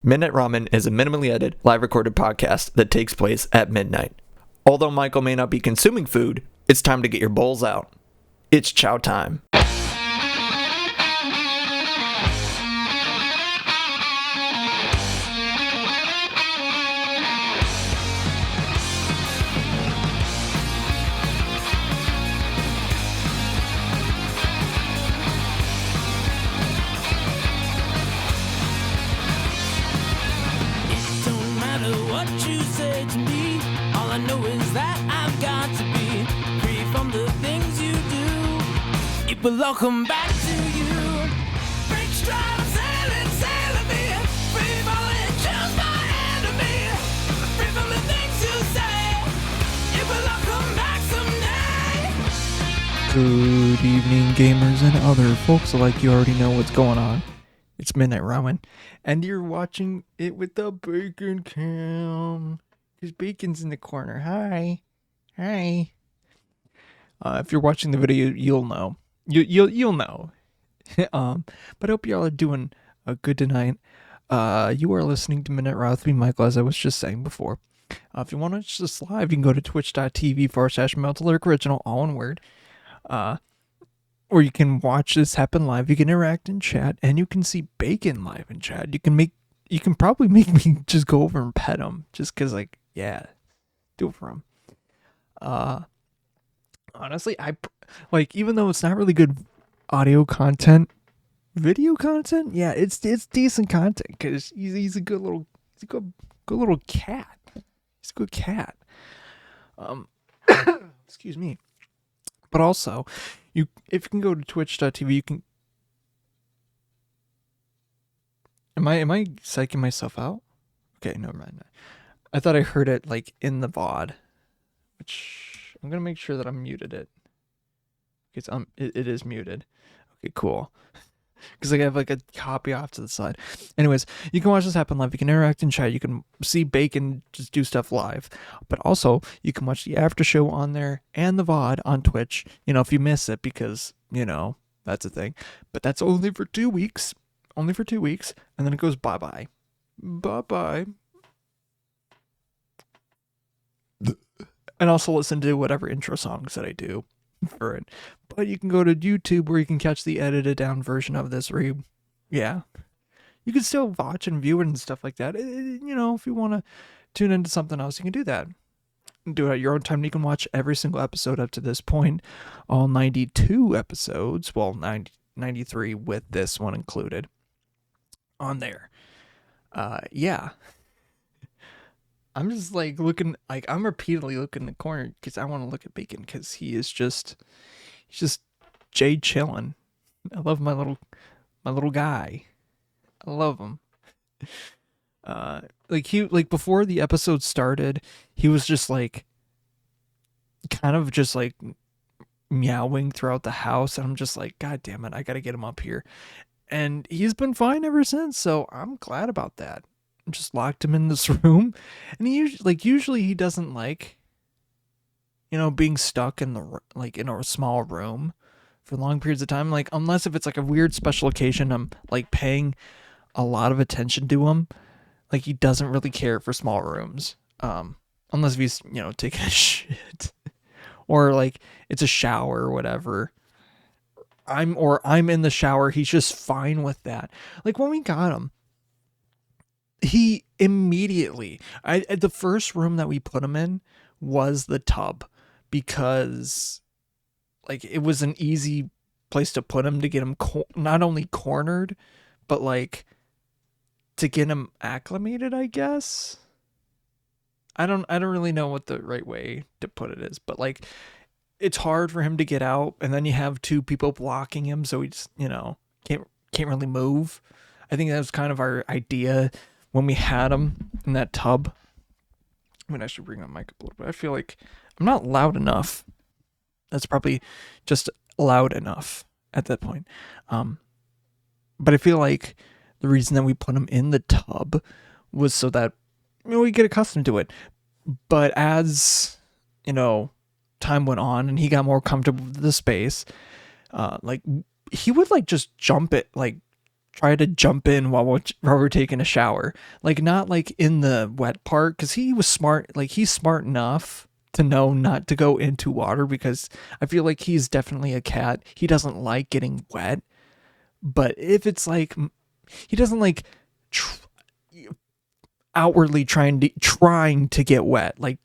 Midnight Ramen is a minimally edited, live recorded podcast that takes place at midnight. Although Michael may not be consuming food, it's time to get your bowls out. It's chow time. But welcome back to you. Break stride, sailing me. Free falling, choose my enemy. Free from the things you say. It will all come back someday. Good evening, gamers and other folks alike. You already know what's going on. It's Midnight Ramen, and you're watching it with the bacon cam. Because bacon's in the corner. Hi. If you're watching the video, you'll know. You'll know. But I hope y'all are doing good tonight. You are listening to Midnight Ramen with me, Michael, as I was just saying before. If you want to watch this live, you can go to twitch.tv/Meltalurk Original, all one word. Or you can watch this happen live. You can interact in chat, and you can see Bacon live in chat. You can probably make me just go over and pet him, just because, do it for him. Honestly, even though it's not really good audio content, video content, yeah, it's decent content because he's a good little cat. He's a good cat. Excuse me. But also, if you can go to twitch.tv, you can. Am I psyching myself out? Okay, never mind. I thought I heard it in the VOD, which I'm gonna make sure that I'm muted it. It is muted. Okay, cool. Because I have a copy off to the side. Anyways, you can watch this happen live. You can interact in chat. You can see Bacon just do stuff live. But also, you can watch the after show on there and the VOD on Twitch. If you miss it, because that's a thing. But that's only for 2 weeks. Only for 2 weeks, and then it goes bye-bye. Bye-bye. And also listen to whatever intro songs that I do for it. But you can go to YouTube where you can catch the edited down version of this. You can still watch and view it and stuff like that. If you want to tune into something else, you can do that. Do it at your own time. You can watch every single episode up to this point. All 92 episodes. Well, 93 with this one included. On there. Yeah. I'm just looking, I'm repeatedly looking in the corner because I want to look at Bacon because he's just Jay chilling. I love my little guy. I love him. Before the episode started, he was just kind of just meowing throughout the house, and I'm just God damn it, I gotta get him up here. And he's been fine ever since, so I'm glad about that. Just locked him in this room, and he usually he doesn't being stuck in the in a small room for long periods of time, unless if it's a weird special occasion. I'm paying a lot of attention to him. He doesn't really care for small rooms, unless if he's taking a shit or it's a shower or whatever. I'm in the shower, he's just fine with that. When we got him, he immediately, the first room that we put him in was the tub, because it was an easy place to put him, to get him not only cornered, but to get him acclimated, I guess. I don't really know what the right way to put it is, but it's hard for him to get out, and then you have two people blocking him, so he just can't really move. I think that was kind of our idea when we had him in that tub. I should bring my mic up a little bit. I feel like I'm not loud enough. That's probably just loud enough at that point. But I feel like the reason that we put him in the tub was so that we get accustomed to it. But as time went on and he got more comfortable with the space, he would just jump try to jump in while we're taking a shower. Like, not like in the wet part, because he was smart. Like, he's smart enough to know not to go into water, because I feel like he's definitely a cat. He doesn't like getting wet. But if it's like, he doesn't like outwardly trying to get wet. Like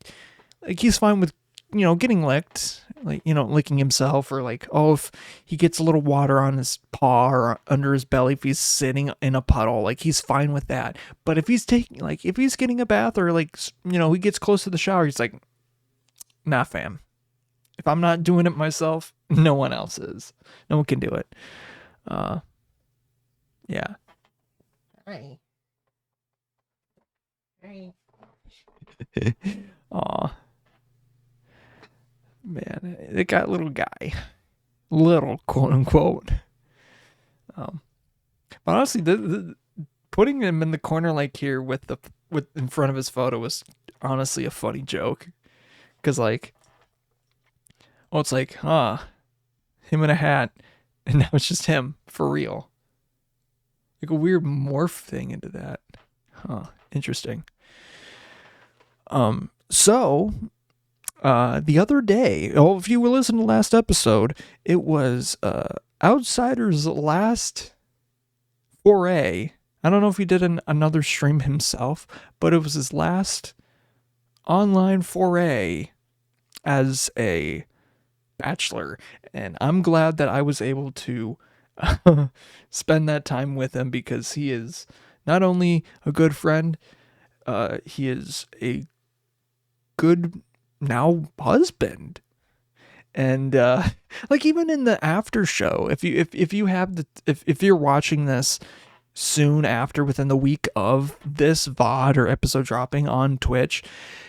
he's fine with, getting licked, like, licking himself, or like, oh, if he gets a little water on his paw or under his belly, if he's sitting in a puddle, like, he's fine with that. But if he's if he's getting a bath, or like, he gets close to the shower, he's like, nah, fam. If I'm not doing it myself, no one else is. No one can do it. Yeah. Hi. Aw. Man, it got little guy. Little, quote unquote. But honestly, the putting him in the corner like here with in front of his photo was honestly a funny joke. Cause like, it's like, him in a hat, and now it's just him for real. Like a weird morph thing into that. Interesting. So the other day, if you were listening to the last episode, it was Outsider's last foray. I don't know if he did another stream himself, but it was his last online foray as a bachelor, and I'm glad that I was able to spend that time with him, because he is not only a good friend, he is a good now husband. And like, even in the after show, if you're watching this soon after, within the week of this VOD or episode dropping on Twitch,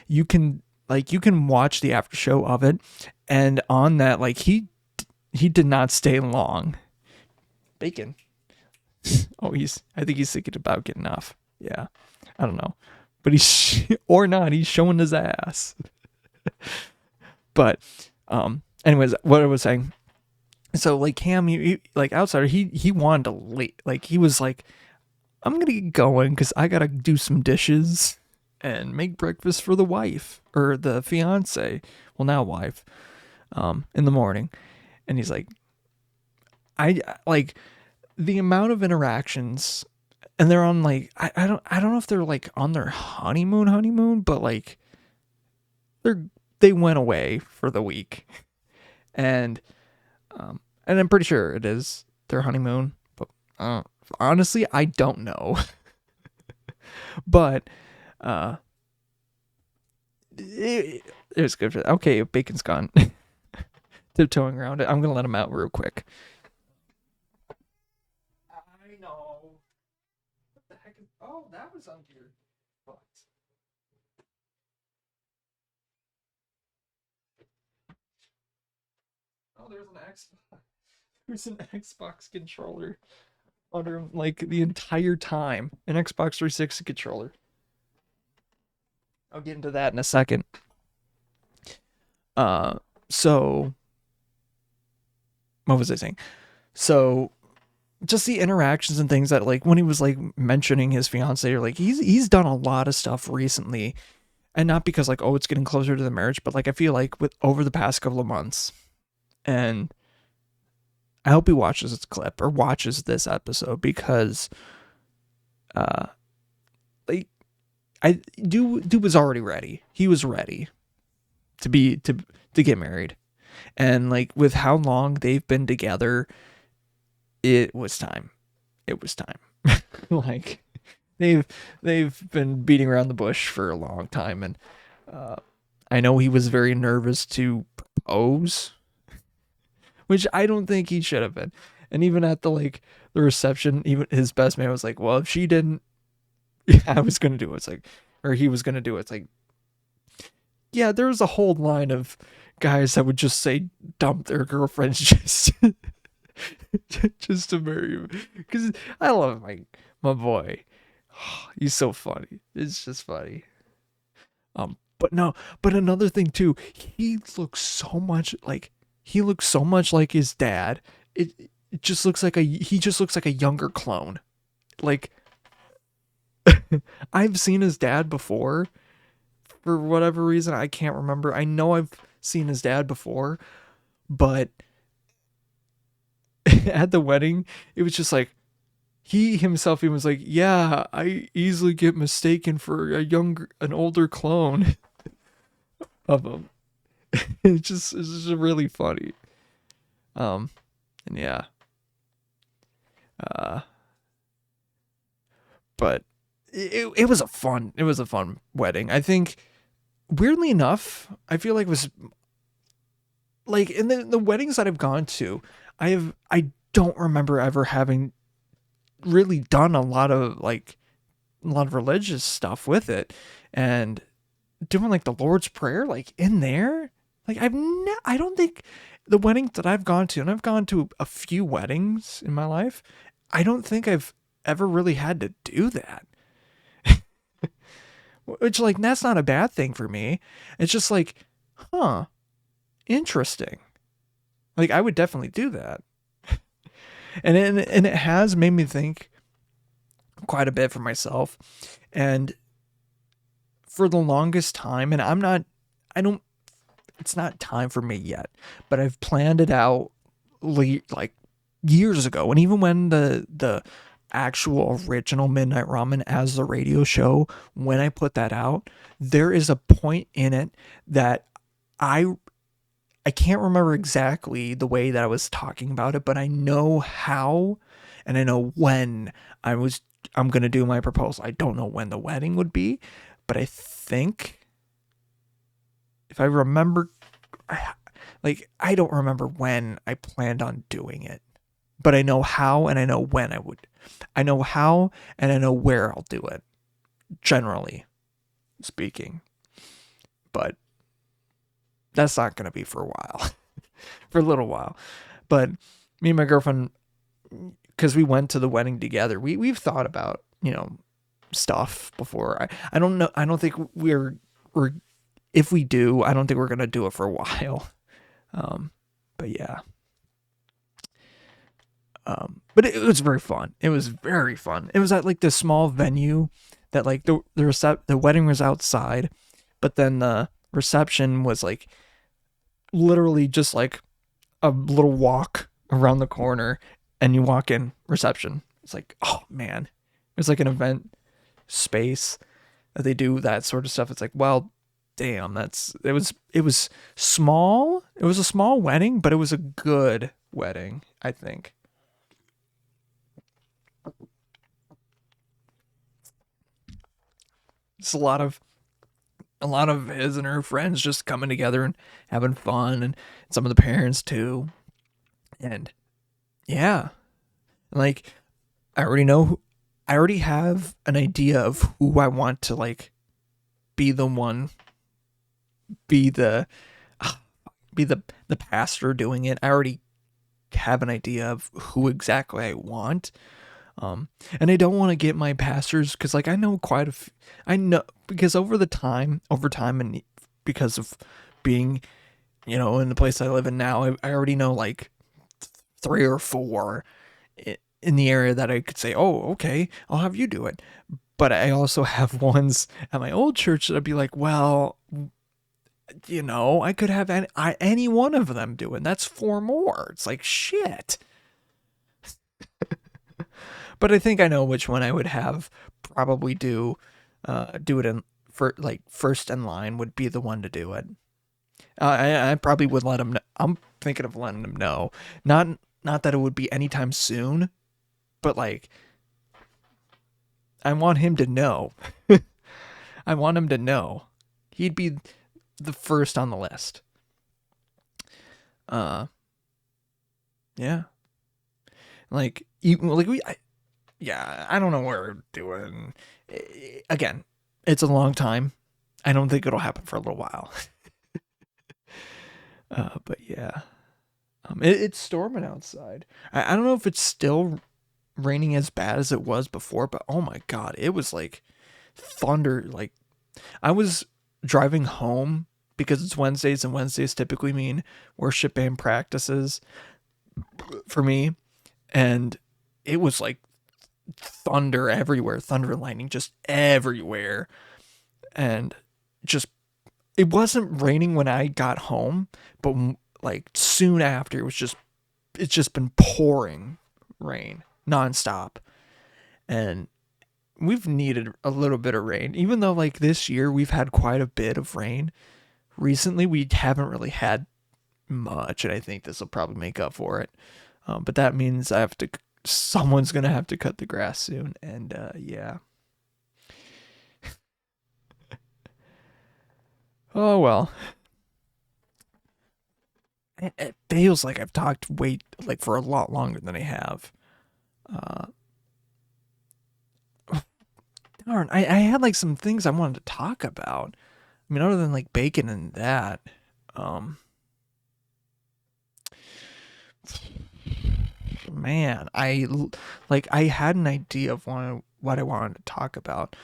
you can watch the after show of it, and on that, like, he did not stay long. Bacon. I think he's thinking about getting off. Yeah, I don't know, but he's or not, he's showing his ass. But anyways, what I was saying, so like Cam, he like Outsider, he wanted to late, like, he was like, I'm gonna get going because I gotta do some dishes and make breakfast for the wife, or the fiance, well, now wife, in the morning. And he's like, I like the amount of interactions, and they're on like, I don't know if they're like on their honeymoon, but like they went away for the week, and I'm pretty sure it is their honeymoon, but honestly, I don't know. But it was good for that. Okay, Bacon's gone. Tiptoeing around it. I'm gonna let him out real quick. I know. What the heck is... Oh, that was on your butt. Oh, there's an Xbox. There's an Xbox controller under him, like, the entire time. An Xbox 360 controller. I'll get into that in a second. So what was I saying? So just the interactions and things that, like, when he was like mentioning his fiance, or like, he's done a lot of stuff recently, and not because like, oh, it's getting closer to the marriage, but like, I feel like over the past couple of months, and I hope he watches this clip or watches this episode, because like, dude was already ready. He was ready to get married. And like, with how long they've been together, it was time. Like, they've been beating around the bush for a long time, and I know he was very nervous to propose, which I don't think he should have been. And even at the reception, even his best man was like, well, if she didn't, I was gonna do it. It's like, or he was gonna do it. It's like, yeah, there was a whole line of guys that would just say dump their girlfriends just to marry him, because I love my boy. He's so funny. It's just funny. But another thing too, he looks so much like his dad. He just looks like a younger clone. like, I've seen his dad before. For whatever reason, I can't remember. I know I've seen his dad before, but at the wedding, it was just like, he himself, he was like, yeah, I easily get mistaken for an older clone of him. It's just really funny. And yeah. But it was a fun wedding. I think, weirdly enough, I feel like it was like in the weddings that I've gone to, I don't remember ever having really done a lot of religious stuff with it, and doing like the Lord's Prayer like in there. Like I don't think the weddings that I've gone to, and I've gone to a few weddings in my life, I don't think I've ever really had to do that. Which, like, that's not a bad thing for me. It's just like, interesting. Like, I would definitely do that. and it has made me think quite a bit for myself. And for the longest time, and it's not time for me yet, but I've planned it out like years ago. And even when the actual original Midnight Ramen as the radio show, when I put that out, there is a point in it that I can't remember exactly the way that I was talking about it, but I know how and I know when I'm going to do my proposal. I don't know when the wedding would be, but I think if I remember, I don't remember when I planned on doing it, but I know how and I know when I would. I know how and I know where I'll do it, generally speaking. But that's not going to be for a while, for a little while. But me and my girlfriend, because we went to the wedding together, we've thought about, stuff before. I don't know. I don't think we're if we do, I don't think we're going to do it for a while. But yeah. But it was very fun. It was very fun. It was at like this small venue that like the wedding was outside, but then the reception was like literally just like a little walk around the corner, and you walk in, reception. It's like, oh man, it's like an event space that they do that sort of stuff. It's like, well, damn, it was small. It was a small wedding, but it was a good wedding, I think. It's a lot of his and her friends just coming together and having fun, and some of the parents too. And yeah, like I already have an idea of who I want to like be the one, be the pastor doing it. I already have an idea of who exactly I want. And I don't want to get my pastors, because like I know because over time, and because of being, in the place I live in now, I already know like 3 or 4 in the area that I could say, oh, okay, I'll have you do it. But I also have ones at my old church that I'd be like, well, I could have any one of them do it. And that's 4 more. It's like, shit. But I think I know which one I would have probably do it first in line would be the one to do it. I probably would let him know. I'm thinking of letting him know. Not that it would be anytime soon, but like I want him to know. I want him to know. He'd be the first on the list. Yeah. Like I don't know what we're doing. Again, it's a long time. I don't think it'll happen for a little while. But yeah. It's storming outside. I don't know if it's still raining as bad as it was before, but oh my god, it was like thunder. Like I was driving home because it's Wednesdays, and Wednesdays typically mean worship band practices for me, and it was like thunder everywhere, thunder and lightning just everywhere. And just, it wasn't raining when I got home, but like soon after, it's just been pouring rain nonstop. And we've needed a little bit of rain, even though like this year we've had quite a bit of rain. Recently, we haven't really had much, and I think this will probably make up for it. But that means someone's gonna have to cut the grass soon, and yeah. Oh well. It feels like I've talked for a lot longer than I have. Darn, I had like some things I wanted to talk about. I mean, other than like bacon and that. Man, I had an idea of what I wanted to talk about.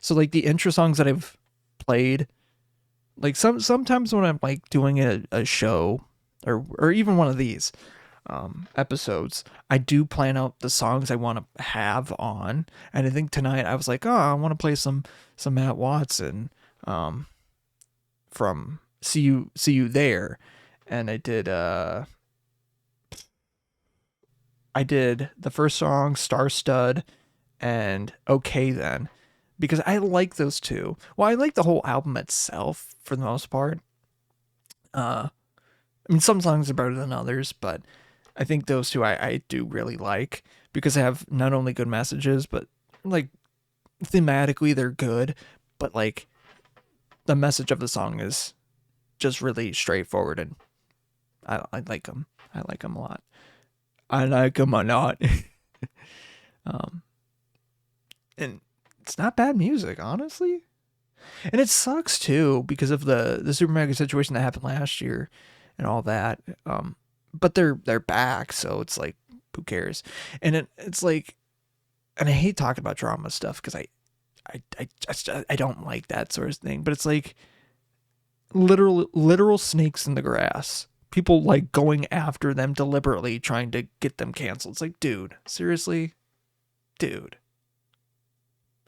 So like the intro songs that I've played, like sometimes when I'm like doing a show or even one of these episodes, I do plan out the songs I want to have on. And I think tonight I was like, oh, I want to play some Matt Watson from See You There. And I did the first song, Star Stud, and Okay Then, because I like those two. Well, I like the whole album itself for the most part. I mean, some songs are better than others, but I think those two I do really like because they have not only good messages, but like thematically they're good, but like the message of the song is just really straightforward, and I like them. I like them a lot. I like them a lot. And it's not bad music, honestly. And it sucks too because of the Super Mega situation that happened last year and all that. But they're back, so it's like, who cares? And it's like, and I hate talking about drama stuff because I don't like that sort of thing. But it's like literal snakes in the grass. People like going after them deliberately, trying to get them canceled. It's like, dude, seriously, dude.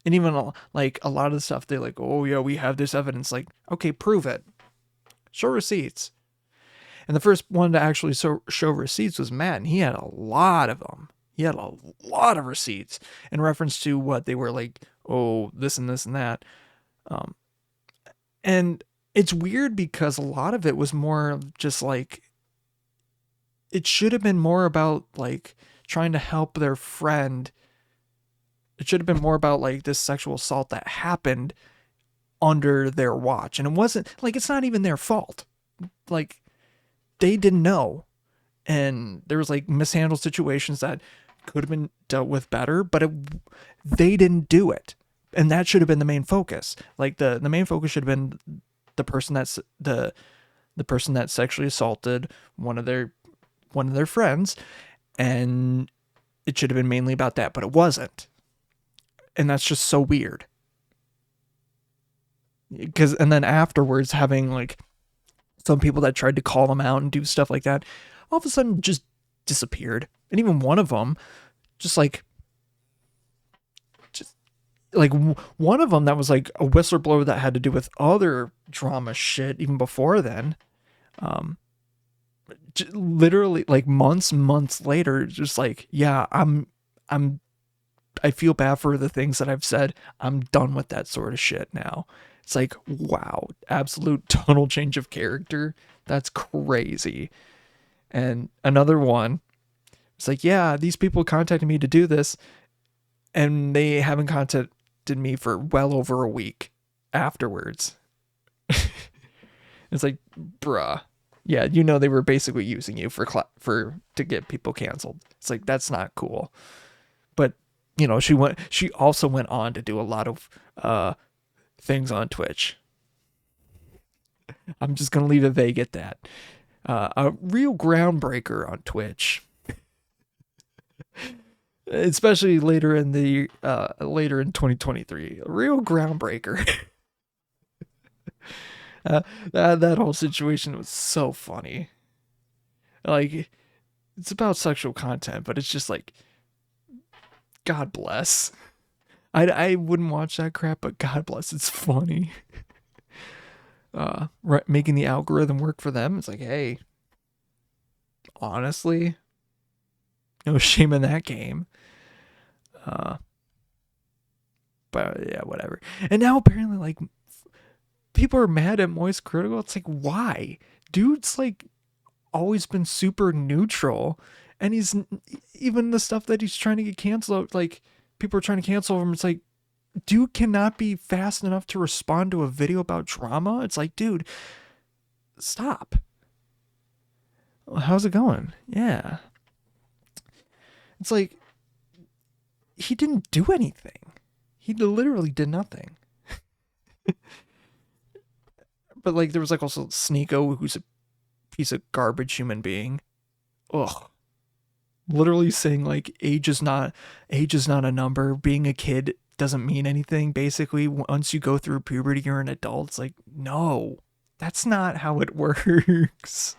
And even like a lot of the stuff, they're like, oh yeah, we have this evidence. Like, okay, prove it. Show receipts. And the first one to actually show receipts was Matt, and he had a lot of them. He had a lot of receipts in reference to what they were like, oh, this and this and that. And it's weird because a lot of it was more just like, it should have been more about like trying to help their friend. It should have been more about like this sexual assault that happened under their watch. And it wasn't like, it's not even their fault. Like, they didn't know. And there was like mishandled situations that could have been dealt with better, but they didn't do it. And that should have been the main focus. Like the main focus should have been the person that's the person that sexually assaulted one of their friends, and it should have been mainly about that, but it wasn't. And that's just so weird. And then afterwards, having like some people that tried to call them out and do stuff like that, all of a sudden just disappeared. And even one of them, one of them that was like a whistleblower that had to do with other drama shit even before then, literally like months later, just like, yeah, I feel bad for the things that I've said. I'm done with that sort of shit now. It's like, wow, absolute total change of character. That's crazy. And another one, it's like, yeah, these people contacted me to do this, and they haven't contacted me for well over a week afterwards. It's like, bruh, yeah, they were basically using you to get people canceled. It's like, that's not cool. But she also went on to do a lot of things on Twitch. I'm just gonna leave it vague at that. A real groundbreaker on Twitch. Especially later in 2023, a real groundbreaker. That whole situation was so funny. Like, it's about sexual content, but it's just like, God bless. I wouldn't watch that crap, but God bless, it's funny. Making the algorithm work for them. It's like, hey, honestly, no shame in that game. But yeah, whatever. And now apparently, like, people are mad at Moist Critical. It's like, why? Dude's like always been super neutral, and he's even the stuff that he's trying to get canceled. Like, people are trying to cancel him. It's like, dude cannot be fast enough to respond to a video about drama. It's like, dude, stop. How's it going? Yeah. It's like, he didn't do anything. He literally did nothing. But like, there was like also Sneeko, who's a piece of garbage human being. Ugh. Literally saying like age is not a number. Being a kid doesn't mean anything. Basically, once you go through puberty, you're an adult. It's like, no, that's not how it works.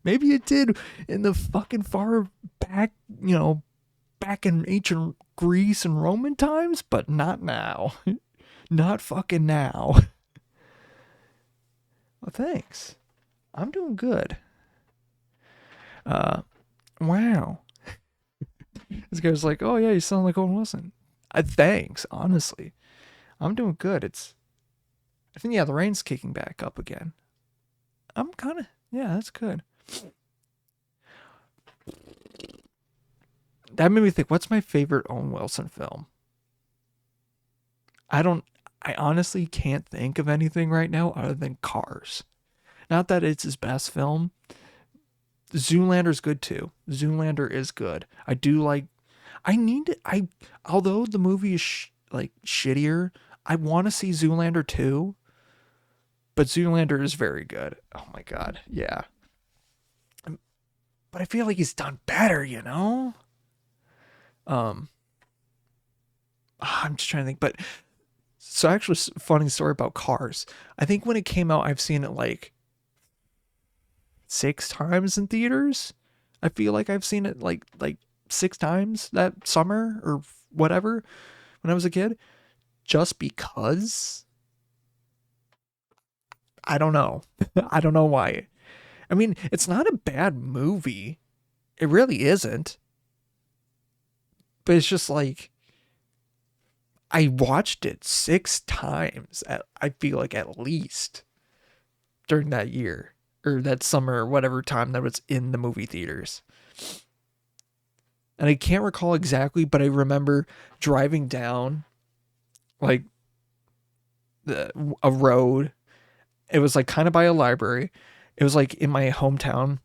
Maybe it did in the fucking far back, back in ancient Greece and Roman times, but not now. Not fucking now. Well, thanks. I'm doing good. Wow. This guy was like, oh yeah, you sound like Owen Wilson. Thanks, honestly. I'm doing good. I think, yeah, the rain's kicking back up again. I'm kind of, yeah, that's good. That made me think, what's my favorite Owen Wilson film? I honestly can't think of anything right now other than Cars. Not that it's his best film. Zoolander's good too. Zoolander is good. I do like, although the movie is shittier, I want to see Zoolander 2, but Zoolander is very good. Oh my God. Yeah. But I feel like he's done better, I'm just trying to think, but so actually, funny story about Cars. I think when it came out, I've seen it like 6 times in theaters. I feel like I've seen it like 6 times that summer or whatever when I was a kid, just because. I don't know. I don't know why. I mean, it's not a bad movie. It really isn't. But it's just like, I watched it 6 times, I feel like, at least, during that year, or that summer, or whatever time that was in the movie theaters. And I can't recall exactly, but I remember driving down, like, a road. It was, like, kind of by a library. It was, like, in my hometown.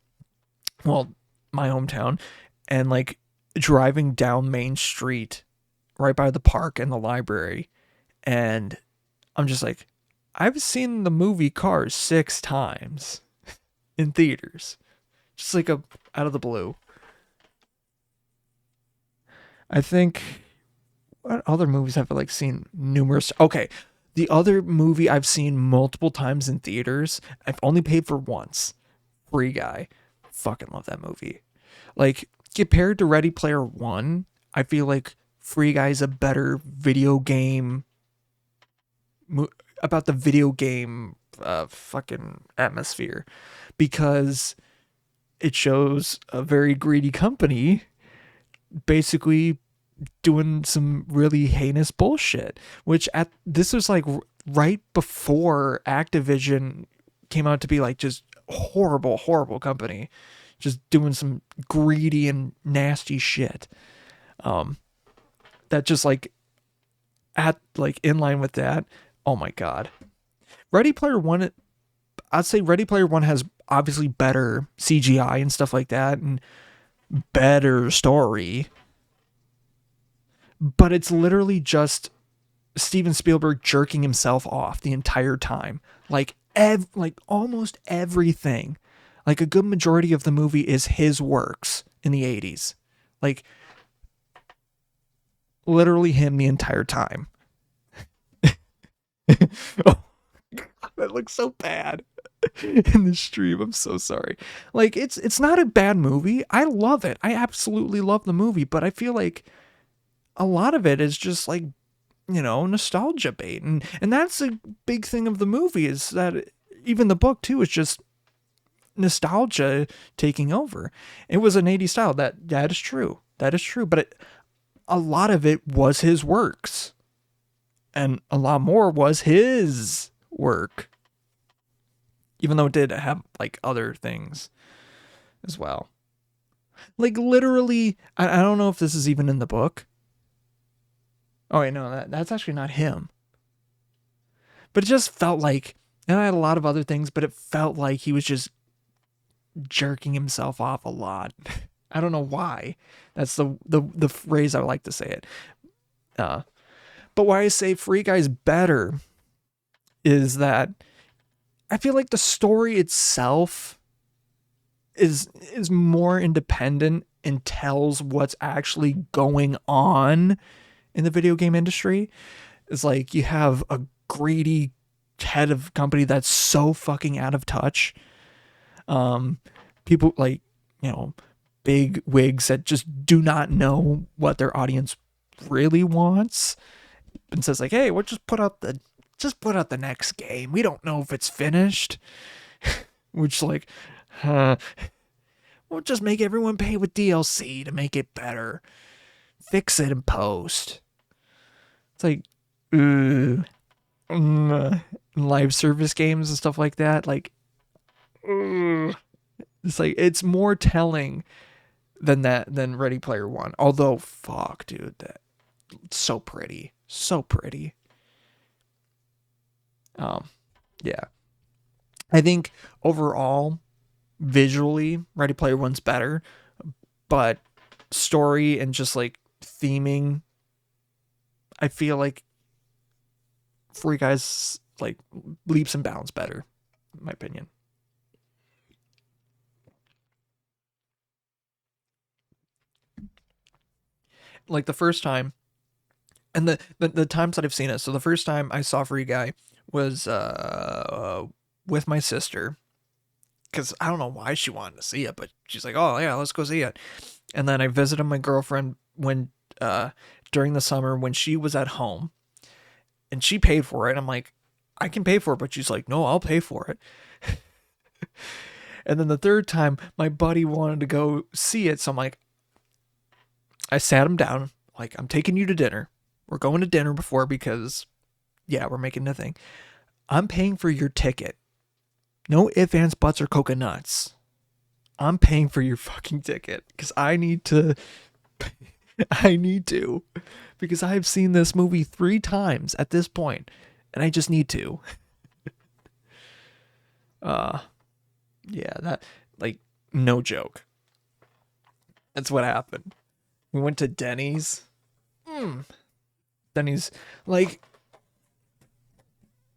Well, my hometown. And, like, driving down Main Street right by the park and the library, and I'm just like, I've seen the movie Cars 6 times in theaters, just like out of the blue. I think, what other movies have I like seen numerous? Okay, the other movie I've seen multiple times in theaters, I've only paid for once. Free Guy. Fucking love that movie. Like, compared to Ready Player One, I feel like Free Guy is a better video game about the video game fucking atmosphere, because it shows a very greedy company basically doing some really heinous bullshit, which this was like right before Activision came out to be like just horrible company, just doing some greedy and nasty shit. That just like in line with that. Oh my God. Ready Player One, I'd say Ready Player One has obviously better CGI and stuff like that, and better story. But it's literally just Steven Spielberg jerking himself off the entire time. Like almost everything. Like a good majority of the movie is his works in the 80s. Like literally him the entire time. Oh, God, that looks so bad in the stream. I'm so sorry. Like it's not a bad movie. I love it. I absolutely love the movie, but I feel like a lot of it is just like, nostalgia bait. And that's a big thing of the movie, is that even the book too is just nostalgia taking over. It was an 80s style. That is true. That is true. But a lot of it was his works. And a lot more was his work. Even though it did have like other things as well. Like literally, I don't know if this is even in the book. Oh wait, no, that's actually not him. But it just felt like, and I had a lot of other things, but it felt like he was just jerking himself off a lot. I don't know why. That's the phrase I like to say it. But why I say Free Guy's better is that I feel like the story itself is more independent and tells what's actually going on in the video game industry. It's like you have a greedy head of company that's so fucking out of touch. People like, big wigs that just do not know what their audience really wants, and says like, hey, we'll just put out the next game. We don't know if it's finished. Which like, we'll just make everyone pay with DLC to make it better. Fix it in post. It's like, live service games and stuff like that. Like, it's like, it's more telling than Ready Player One. Although, fuck, dude, that's so pretty. So pretty. Yeah. I think overall, visually, Ready Player One's better, but story and just like theming, I feel like Free Guy's like leaps and bounds better, in my opinion. Like the first time, and the times that I've seen it. So the first time I saw Free Guy was with my sister, because I don't know why she wanted to see it, but she's like, oh yeah, let's go see it. And then I visited my girlfriend when during the summer when she was at home, and she paid for it. I'm like, I can pay for it, but she's like, no, I'll pay for it. And then the third time, my buddy wanted to go see it, so I'm like, I sat him down, like, I'm taking you to dinner. We're going to dinner before because, yeah, we're making a thing. I'm paying for your ticket. No ifs, ands, buts, or coconuts. I'm paying for your fucking ticket because I need to. I need to. Because I've seen this movie 3 times at this point, and I just need to. Yeah, that, like, no joke. That's what happened. We went to Denny's. Denny's, like,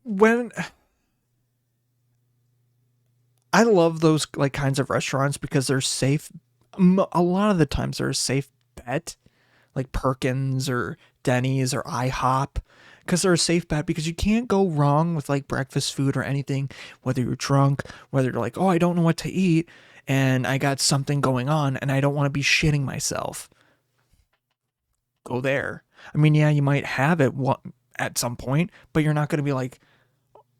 when I love those like kinds of restaurants because they're safe. A lot of the times they're a safe bet, like Perkins or Denny's or IHOP, because they're a safe bet because you can't go wrong with like breakfast food or anything, whether you're drunk, whether you're like, oh, I don't know what to eat and I got something going on and I don't want to be shitting myself. Go there. I mean, yeah, you might have it at some point, but you're not going to be like,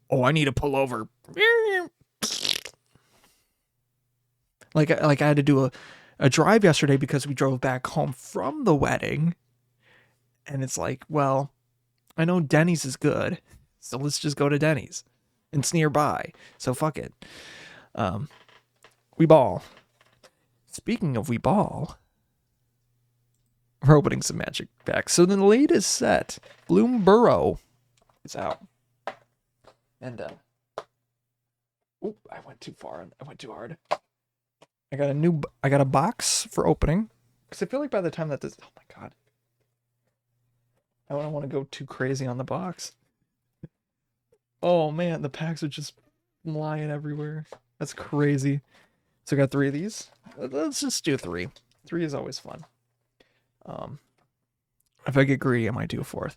oh, I need to pull over. Like I had to do a drive yesterday because we drove back home from the wedding. And it's like, well, I know Denny's is good, so let's just go to Denny's. It's nearby, so fuck it. We ball. Speaking of we ball, we're opening some magic packs. So the latest set, Bloom Burrow, is out. And I went too far. I went too hard. I got a box for opening. Because I feel like by the time that this, oh my god, I don't want to go too crazy on the box. Oh man, the packs are just flying everywhere. That's crazy. So I got 3 of these. Let's just do 3. 3 is always fun. If I get greedy, I might do a 4th.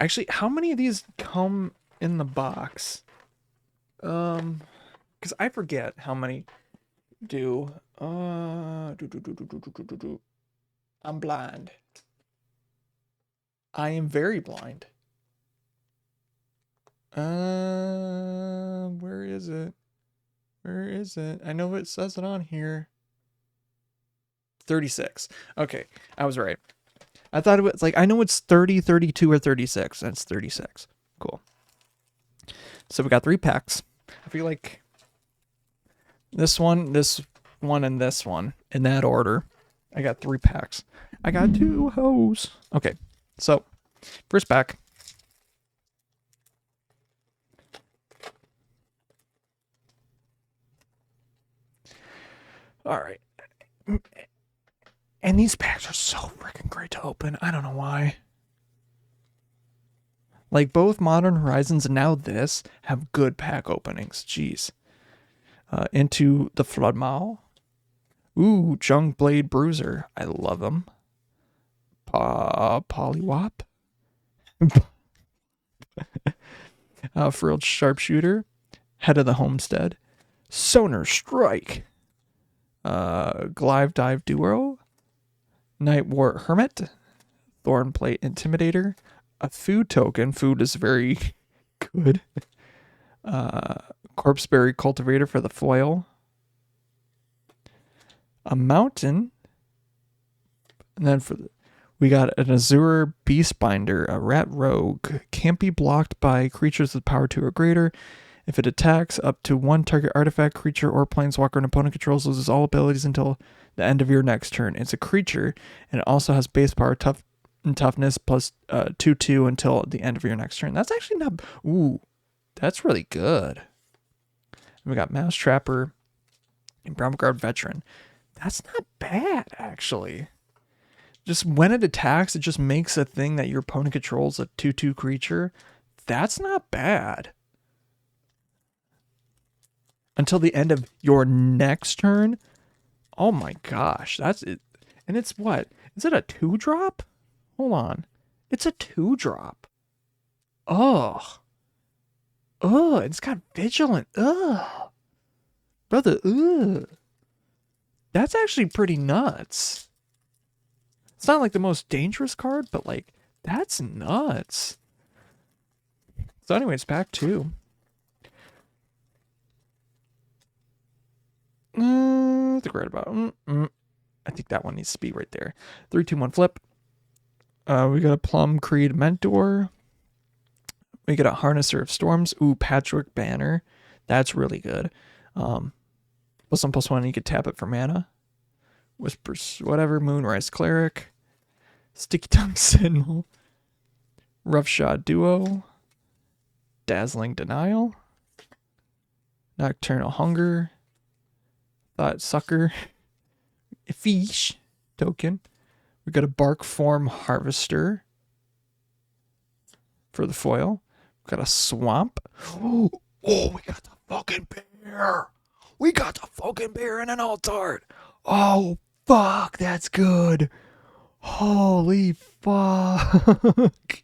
Actually, how many of these come in the box? Because I forget how many do. I'm blind. I am very blind. Where is it? Where is it? I know it says it on here. 36. Okay, I was right. I thought it was like, I know it's 30, 32, or 36. That's 36. Cool. So we got 3 packs. I feel like this one, and this one in that order. I got 3 packs. I got 2 hoes. Okay, so first pack. All right. And these packs are so freaking great to open. I don't know why. Like both Modern Horizons and now this have good pack openings. Jeez. Into the Flood Mall. Ooh, Jung Blade Bruiser. I love him. Poliwop. Frilled Sharpshooter. Head of the Homestead. Sonar Strike. Glaive Dive Duo. Night War Hermit. Thornplate Intimidator. A food token. Food is very good. Corpseberry Cultivator for the foil. A mountain. And then we got an Azure Beastbinder, a Rat Rogue. Can't be blocked by creatures with power 2 or greater. If it attacks up to 1 target artifact, creature, or planeswalker an opponent controls loses all abilities until the end of your next turn. It's a creature, and it also has base power, toughness plus 2/2 until the end of your next turn. That's actually not... Ooh, that's really good. We got Mouse Trapper and Brown Guard Veteran. That's not bad, actually. Just when it attacks, it just makes a thing that your opponent controls, a 2/2 creature. That's not bad. Until the end of your next turn? Oh my gosh, that's it. And it's what? Is it a 2-drop? Hold on. It's a 2-drop. Ugh. Ugh, it's got Vigilant. Ugh. Brother, ugh. That's actually pretty nuts. It's not like the most dangerous card, but like, that's nuts. So anyways, pack 2. I think right about. I think that one needs to be right there. 3, 2, 1 flip. We got a Plum Creed Mentor. We got a Harnesser of Storms. Ooh, Patchwork Banner. That's really good. +1/+1, you could tap it for mana. Whispers, whatever. Moonrise Cleric. Sticky Tongue Sentinel. Roughshod Duo. Dazzling Denial. Nocturnal Hunger. Thought Sucker. Fish token. We got a Bark Form Harvester for the foil. We got a Swamp. Oh, we got the fucking bear. We got the fucking bear in an alt art. Oh, fuck, that's good. Holy fuck.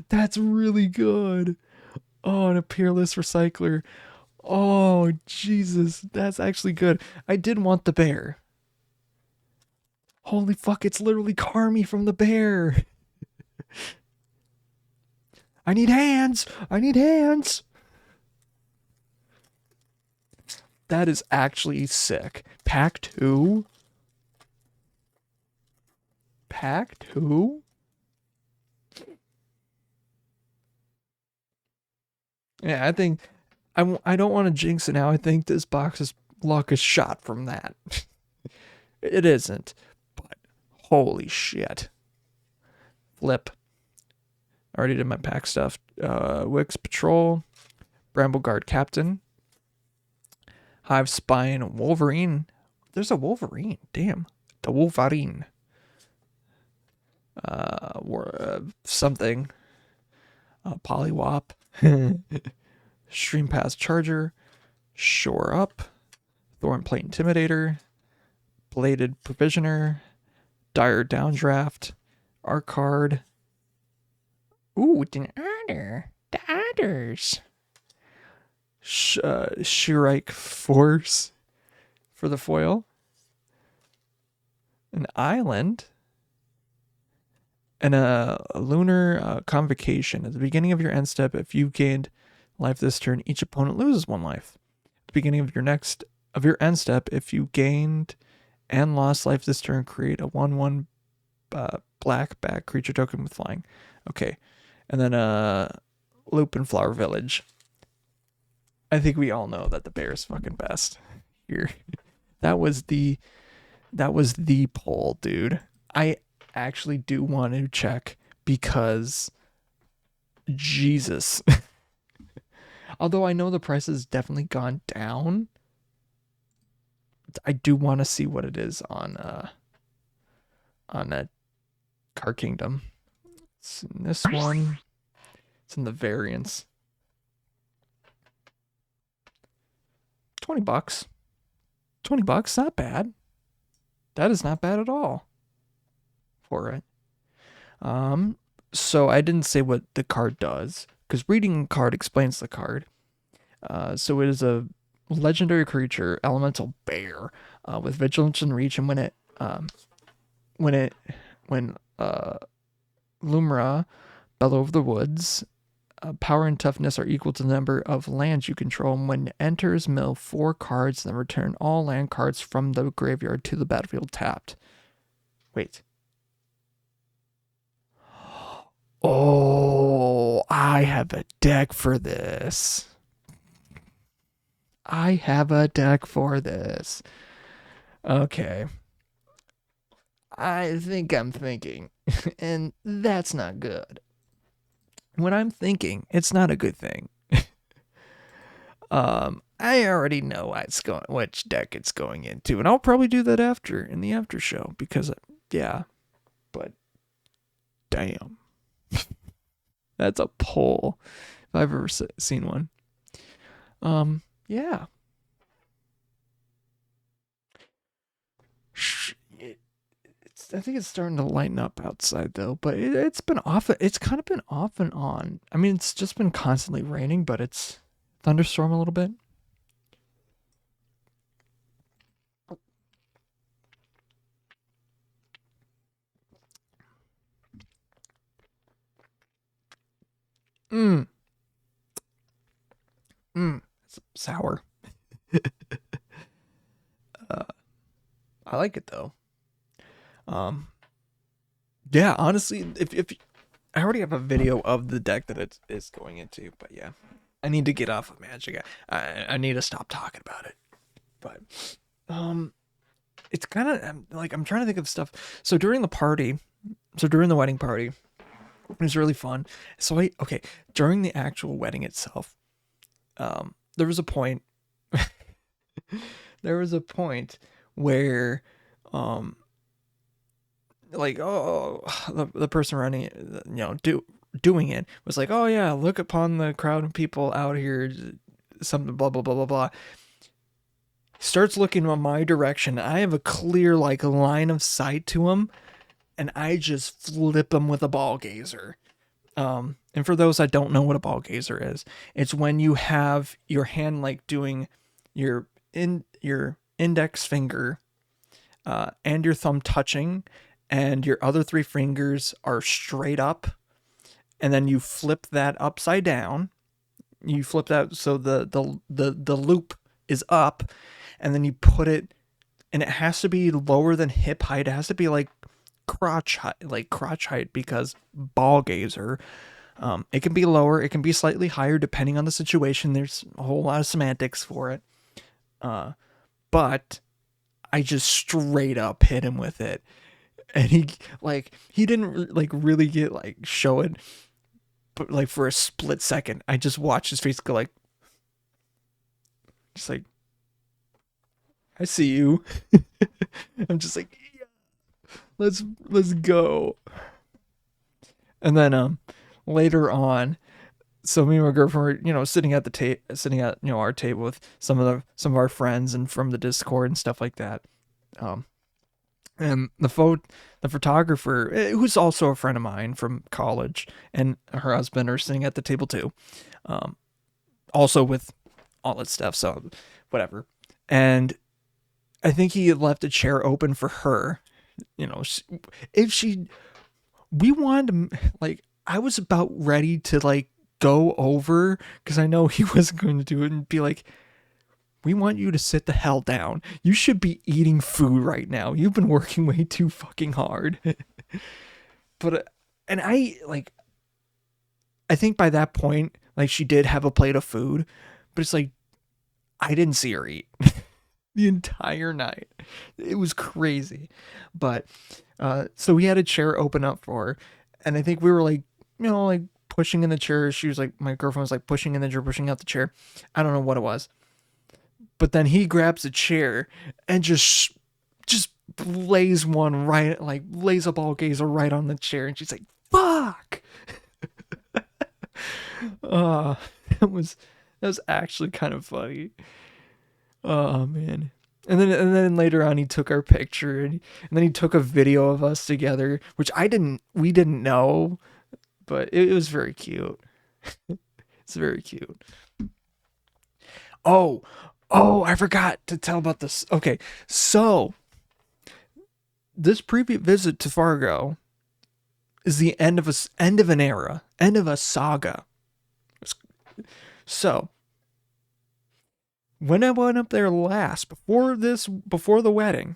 That's really good. Oh, and a Peerless Recycler. Oh, Jesus, that's actually good. I did want the bear. Holy fuck, it's literally Carmi from the bear. I need hands. I need hands. That is actually sick. Pack 2? Pack 2? Yeah, I think... I don't want to jinx it now. I think this box's luck is shot from that. It isn't. But holy shit. Flip. Already did my pack stuff. Wix Patrol. Brambleguard Captain. Hive Spine Wolverine. There's a Wolverine. Damn. The Wolverine. Something. Poliwop. Stream Pass Charger. Shore Up. Thornplate Intimidator. Bladed Provisioner. Dire Downdraft. Arcard. Ooh, it's an otter. The otters. Shirike Force for the foil. An Island. And a lunar convocation. At the beginning of your end step, if you gained life this turn, each opponent loses 1 life. At the beginning of your end step, if you gained and lost life this turn, create a 1/1 black bat creature token with flying. Okay. And then Loop and Flower Village. I think we all know that the bear is fucking best here. That was the poll, dude. I actually do want to check because Jesus. Although I know the price has definitely gone down, I do want to see what it is on that Card Kingdom. It's in this one. It's in the variants. $20. $20, not bad. That is not bad at all for it. So I didn't say what the card does, because reading the card explains the card. So it is a legendary creature, elemental bear, with vigilance and reach, and when Lumra, Bellow of the Woods, power and toughness are equal to the number of lands you control, and when it enters, mill 4 cards, and then return all land cards from the graveyard to the battlefield tapped. Wait. Oh, I have a deck for this. Okay. I think I'm thinking, and that's not good. When I'm thinking, it's not a good thing. I already know which deck it's going into, and I'll probably do that in the after show, because yeah, but damn. That's a poll if I've ever seen one. Yeah. I think it's starting to lighten up outside though, but it's been off. It's kind of been off and on. I mean, it's just been constantly raining, but it's thunderstorm a little bit. It's sour. I like it though. Yeah, honestly, if I already have a video of the deck that it is going into, but yeah, I need to get off of Magic. I need to stop talking about it. But it's kind of like I'm trying to think of stuff. So during the wedding party, it was really fun. So during the actual wedding itself, there was a point where the person running it, doing it was like, oh yeah, look upon the crowd of people out here, something blah blah blah blah blah. Starts looking in my direction. I have a clear line of sight to him, and I just flip him with a ball gazer. And for those that don't know what a ball gazer is, it's when you have your hand doing your index finger and your thumb touching, and your other 3 fingers are straight up, and then you flip that upside down. You flip that so the loop is up, and then you put it, and it has to be lower than hip height. It has to be crotch height, because ball gazer. It can be lower, it can be slightly higher depending on the situation. There's a whole lot of semantics for it. But I just straight up hit him with it. And he didn't really get show it, but for a split second, I just watched his face go just I see you. I'm just yeah, let's go. And then later on, so me and my girlfriend were sitting at our table with some of our friends and from the Discord and stuff like that. And the photographer, who's also a friend of mine from college, and her husband are sitting at the table too, also with all that stuff. So whatever. And I think he had left a chair open for her. If she we wanted to, like, I was about ready to like go over because I know he wasn't going to do it and be like, we want you to sit the hell down. You should be eating food right now. You've been working way too fucking hard. But, and I think by that point, like, she did have a plate of food, but it's like, I didn't see her eat the entire night. It was crazy. But, so we had a chair open up for her, and I think we were like, like pushing in the chair. She was like, my girlfriend was like pushing in the chair, pushing out the chair. I don't know what it was. But then he grabs a chair and just lays a ball gazer right on the chair, and she's like, fuck. That was actually kind of funny. Oh man. And then later on he took our picture, and then he took a video of us together, which we didn't know, but it was very cute. It's very cute. Oh, I forgot to tell about this. Okay, so this previous visit to Fargo is the end of an era, end of a saga. So when I went up there last, before the wedding,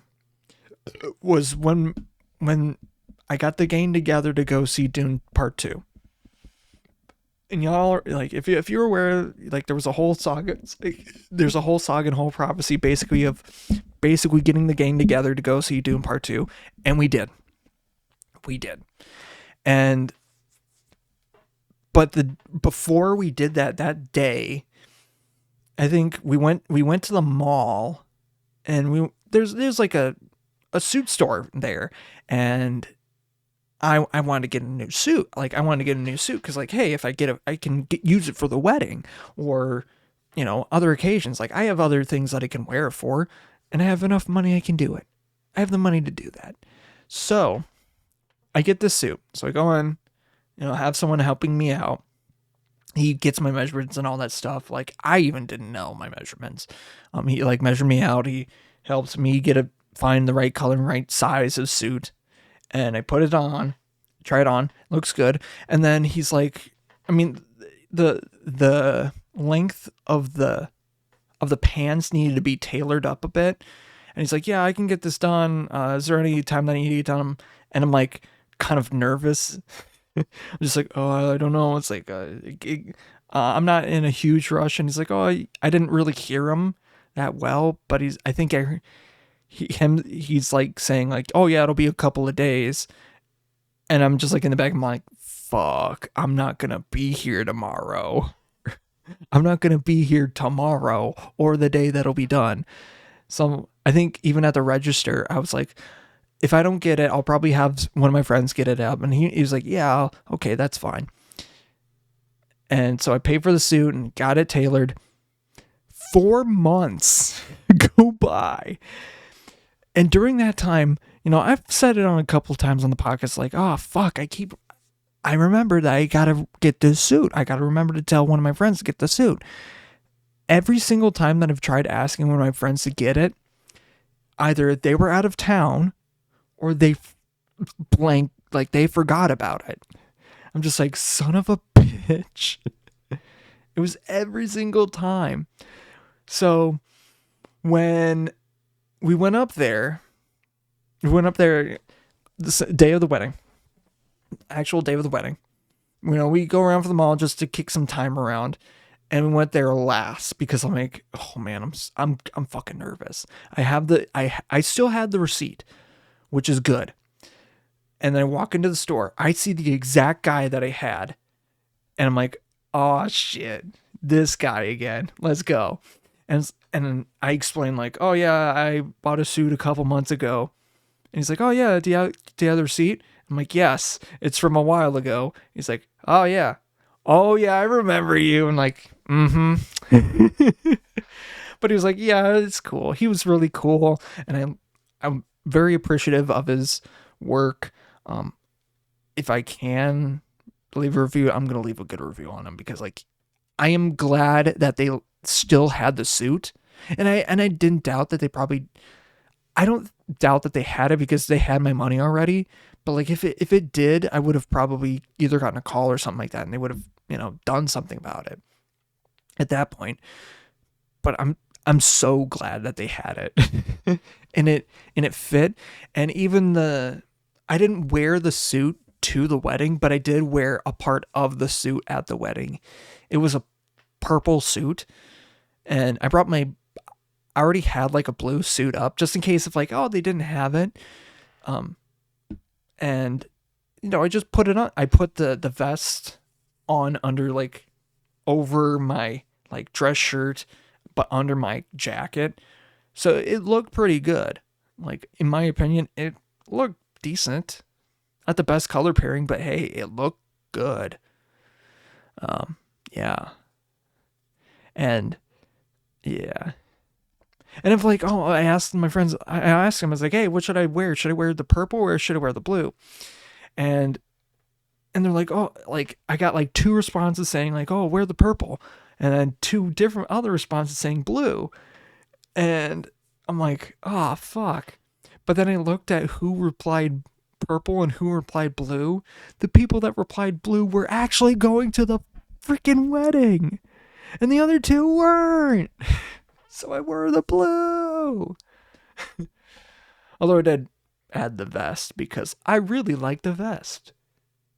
was when I got the gang together to go see Dune Part 2. And y'all are like, if you're aware, like, there's a whole saga and whole prophecy basically getting the gang together to go see Dune Part 2, and we did. Before we did that day, I think we went to the mall, and there's like a suit store there, and I wanted to get a new suit. Like, I wanted to get a new suit because, like, hey, if I can use it for the wedding or, other occasions. Like, I have other things that I can wear it for, and I have enough money I can do it. I have the money to do that. So I get this suit. So I go in, have someone helping me out. He gets my measurements and all that stuff. Like, I even didn't know my measurements. He like measured me out. He helps me find the right color and right size of suit. And I put it on, try it on, looks good. And then he's like, I mean, the length of the pants needed to be tailored up a bit. And he's like, yeah, I can get this done. Is there any time that I need to get done? And I'm like, kind of nervous. I'm just like, oh, I don't know. It's like, I'm not in a huge rush. And he's like, oh, I didn't really hear him that well, but he's like saying like, oh yeah, it'll be a couple of days. And I'm just like in the back, I'm like, fuck, I'm not going to be here tomorrow. I'm not going to be here tomorrow or the day that'll be done. So I think even at the register, I was like, if I don't get it, I'll probably have one of my friends get it up. And he was like, yeah, okay, that's fine. And so I paid for the suit and got it tailored. 4 months go by. And during that time, I've said it on a couple of times on the podcast, like, oh, fuck, I remember that I got to get this suit. I got to remember to tell one of my friends to get the suit. Every single time that I've tried asking one of my friends to get it, either they were out of town or they they forgot about it. I'm just like, son of a bitch. It was every single time. So when we went up there the day of the wedding, actual day of the wedding. We go around for the mall just to kick some time around, and we went there last because I'm like, oh man, I'm fucking nervous. I still had the receipt, which is good. And then I walk into the store. I see the exact guy that I had, and I'm like, oh shit, this guy again. Let's go. And then I explain like, oh yeah, I bought a suit a couple months ago. And he's like, oh yeah, do you have the receipt? I'm like, yes, it's from a while ago. He's like, oh yeah, I remember you. And like, mm-hmm. But he was like, yeah, it's cool. He was really cool, and I'm very appreciative of his work. If I can leave a review, I'm gonna leave a good review on him because like, I am glad that they still had the suit, and I didn't doubt that I don't doubt that they had it because they had my money already, But like if it did, I would have probably either gotten a call or something like that, and they would have, done something about it at that point. But I'm so glad that they had it. and it fit. And even I didn't wear the suit to the wedding, but I did wear a part of the suit at the wedding. It was a purple suit, and I already had like a blue suit up just in case if like, oh, they didn't have it. And I just put it on. I put the vest on under like over my like dress shirt, but under my jacket. So it looked pretty good. Like, in my opinion, it looked decent. Not the best color pairing, but hey, it looked good. Yeah. And yeah. And if like, oh, I asked my friends, I asked them, I was like, hey, what should I wear? Should I wear the purple or should I wear the blue? And they're like, oh, like I got like 2 responses saying like, oh, wear the purple. And then 2 different other responses saying blue. And I'm like, oh, fuck. But then I looked at who replied purple and who replied blue. The people that replied blue were actually going to the freaking wedding. And the other 2 weren't. So I wore the blue. Although I did add the vest because I really like the vest.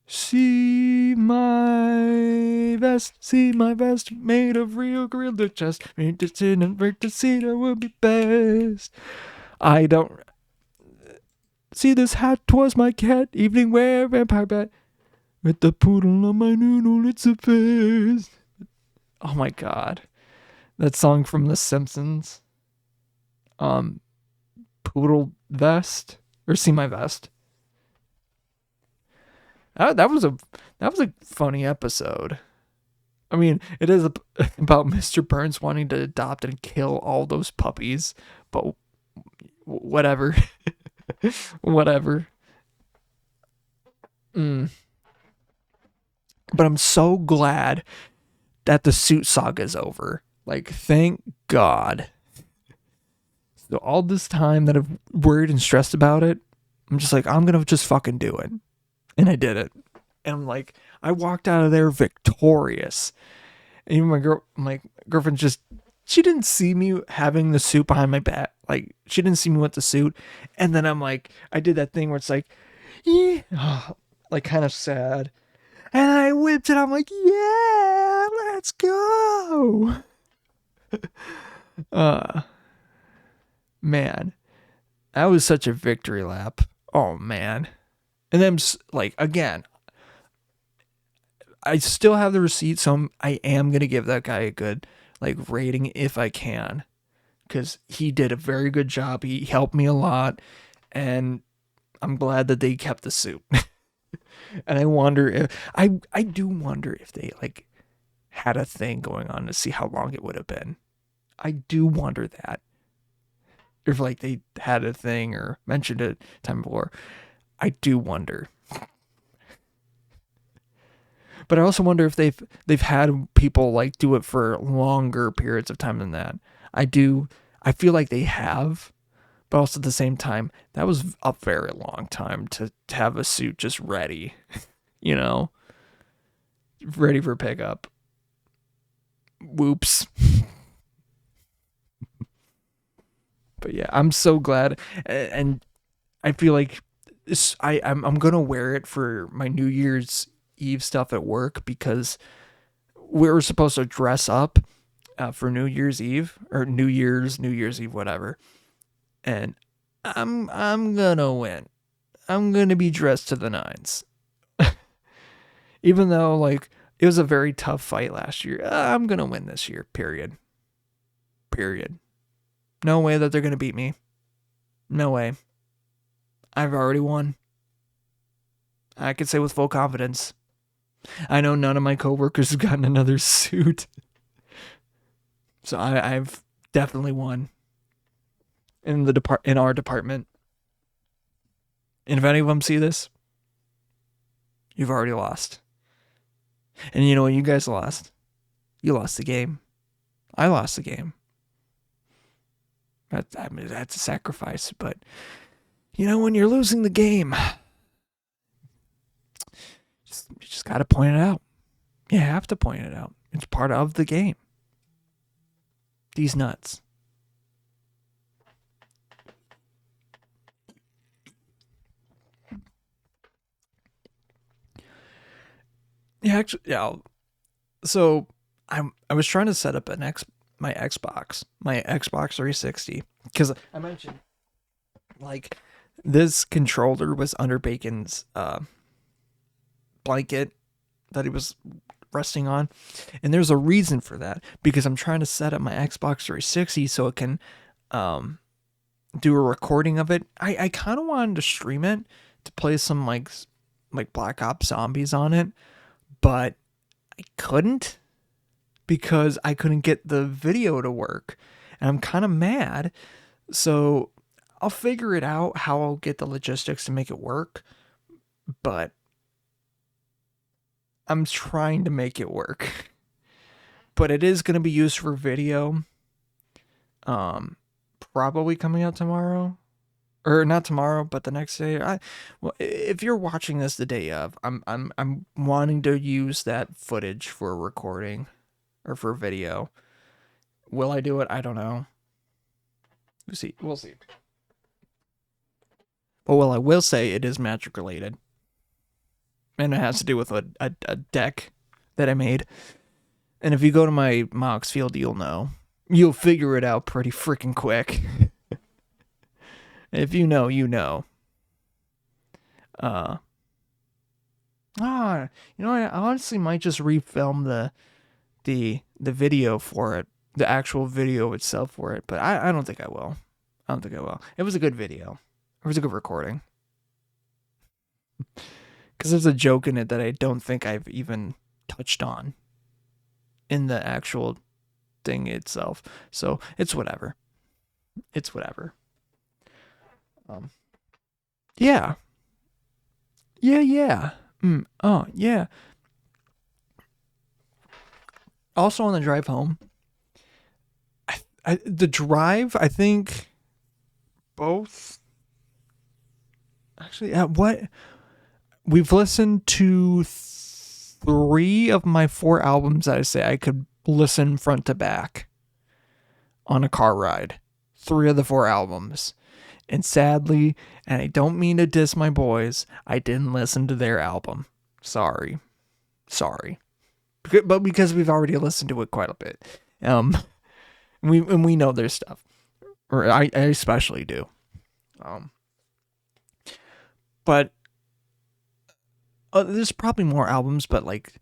See my vest made of real gorilla chest. Made to sit and break the seat, it would be best. I don't see this hat, 'twas my cat, evening wear, vampire bat. With the poodle on my noodle, it's a fest. Oh my god. That song from The Simpsons. Poodle vest. Or see my vest. That was a funny episode. I mean, it is about Mr. Burns wanting to adopt and kill all those puppies, but whatever. Whatever. But I'm so glad that the suit saga is over. Like, thank God. So all this time that I've worried and stressed about it, I'm just like, I'm gonna just fucking do it. And I did it. And I'm like, I walked out of there victorious. And even my girlfriend she didn't see me having the suit behind my back. Like, she didn't see me with the suit. And then I'm like, I did that thing where it's like, yeah, like kind of sad. And I whipped it. I'm like, yeah, let's go. Man, that was such a victory lap. Oh, man. And then, like, again, I still have the receipt, so I am going to give that guy a good, like, rating if I can. Because he did a very good job. He helped me a lot. And I'm glad that they kept the suit. And I wonder if, I do wonder if they, like, had a thing going on to see how long it would have been. I do wonder that. If, like, they had a thing or mentioned it time before. I do wonder. But I also wonder if they've had people like do it for longer periods of time than that. I feel like they have, but also at the same time, that was a very long time to have a suit just ready, ready for pickup. Whoops. But yeah, I'm so glad, and I feel like I'm gonna wear it for my New Year's Eve stuff at work because we were supposed to dress up for New Year's Eve or New Year's Eve, whatever. And I'm gonna win. I'm gonna be dressed to the nines, even though like it was a very tough fight last year. I'm gonna win this year. Period. No way that they're gonna beat me. No way. I've already won. I can say with full confidence. I know none of my coworkers have gotten another suit. So I've definitely won in our department. And if any of them see this, you've already lost. And you know what you guys lost? You lost the game. I lost the game. That's a sacrifice, but when you're losing the game, You just got to point it out. You have to point it out. It's part of the game. These nuts. Yeah, actually, yeah. So I was trying to set up my Xbox 360, because I mentioned like this controller was under Bacon's blanket that he was resting on, and there's a reason for that, because I'm trying to set up my Xbox 360 so it can do a recording of it. I kind of wanted to stream it to play some like Black Ops Zombies on it, but I couldn't, because I couldn't get the video to work, and I'm kind of mad. So I'll figure it out how I'll get the logistics to make it work, but I'm trying to make it work. But it is going to be used for video. Probably coming out tomorrow, or not tomorrow, but the next day. Well, if you're watching this the day of, I'm wanting to use that footage for recording or for video. Will I do it? I don't know. We'll see. But what I will say, it is Magic related, and it has to do with a deck that I made. And if you go to my Mox field, you'll figure it out pretty freaking quick. If you know, you know. I honestly might just refilm the video for it, the actual video itself for it, but I don't think I will. It was a good video. It was a good recording. Because there's a joke in it that I don't think I've even touched on in the actual thing itself. So it's whatever. Yeah. Yeah. Oh, yeah. Also on the drive home, the drive, I think both. Actually, we've listened to 3 of my 4 albums that I say I could listen front to back on a car ride. 3 of the 4 albums. And sadly, and I don't mean to diss my boys, I didn't listen to their album. Sorry. But because we've already listened to it quite a bit. We know their stuff. Or I especially do. But there's probably more albums, but like,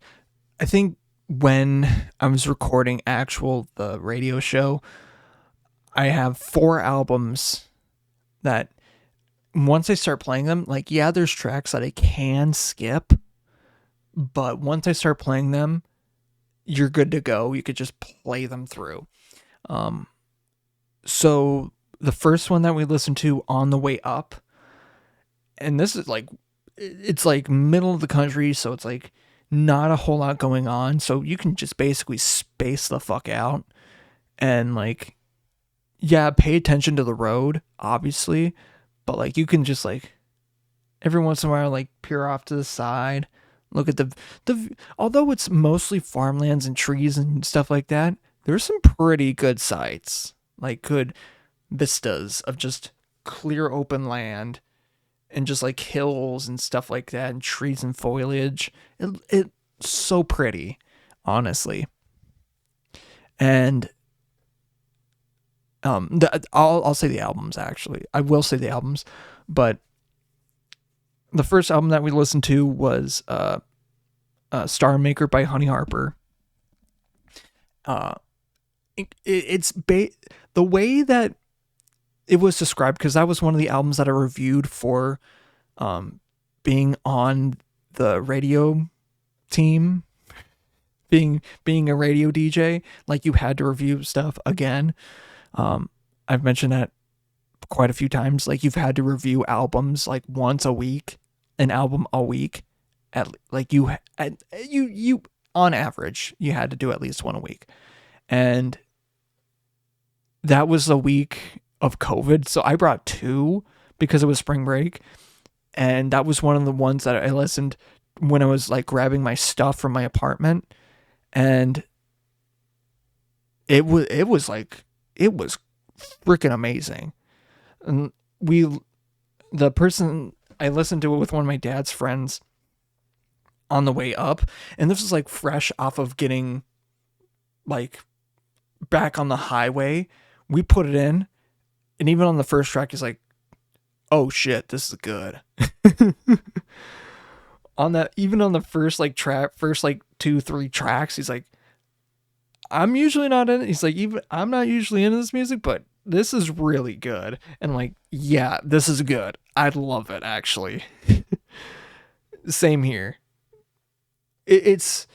I think when I was recording the radio show, I have 4 albums that once I start playing them, like, yeah, there's tracks that I can skip, but once I start playing them, you're good to go. You could just play them through. So the first one that we listened to on the way up, and this is like, it's like middle of the country, so it's like not a whole lot going on, so you can just basically space the fuck out and like, yeah, pay attention to the road, obviously, but like you can just like every once in a while like peer off to the side, look at the although it's mostly farmlands and trees and stuff like that, there's some pretty good sights, like good vistas of just clear open land and just like hills and stuff like that, and trees and foliage. It's so pretty, honestly. And I'll say the albums, actually. I will say the albums, but the first album that we listened to was Star Maker by Honey Harper. It's the way that it was described, because that was one of the albums that I reviewed for being on the radio team, being a radio DJ. Like, you had to review stuff again. I've mentioned that quite a few times. Like, you've had to review albums like once a week, an album a week. You on average, you had to do at least one a week. And that was a week of COVID, so I brought 2 because it was spring break, and that was one of the ones that I listened when I was like grabbing my stuff from my apartment, and it was freaking amazing. And the person I listened to it with one of my dad's friends on the way up, and this was like fresh off of getting like back on the highway. We put it in, and even on the first track, he's like, "Oh shit, this is good." Even on the first like track, first like 2-3 tracks, he's like, I'm usually not in it. He's like, even I'm not usually into this music, but this is really good. And I'm like, yeah, this is good. I'd love it, actually. Same here. It's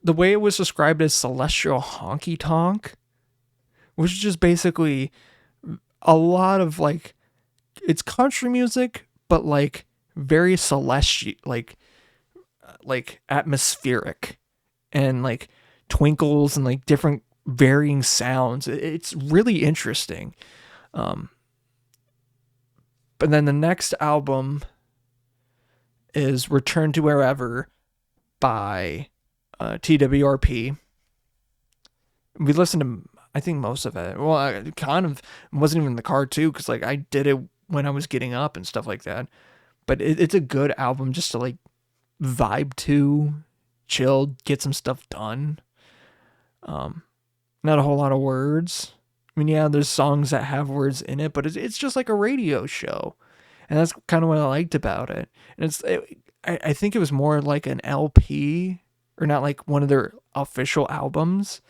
the way it was described as celestial honky tonk, which is just basically a lot of like, it's country music, but like very celestial, like atmospheric, and like twinkles and like different varying sounds. It's really interesting. But then the next album is Return to Wherever by TWRP. We listened to, I think, most of it. Well, I kind of wasn't even in the car too, because like I did it when I was getting up and stuff like that. But it's a good album just to like vibe to, chill, get some stuff done. Not a whole lot of words. I mean, yeah, there's songs that have words in it, but it's just like a radio show, and that's kind of what I liked about it. And I think it was more like an LP, or not like one of their official albums,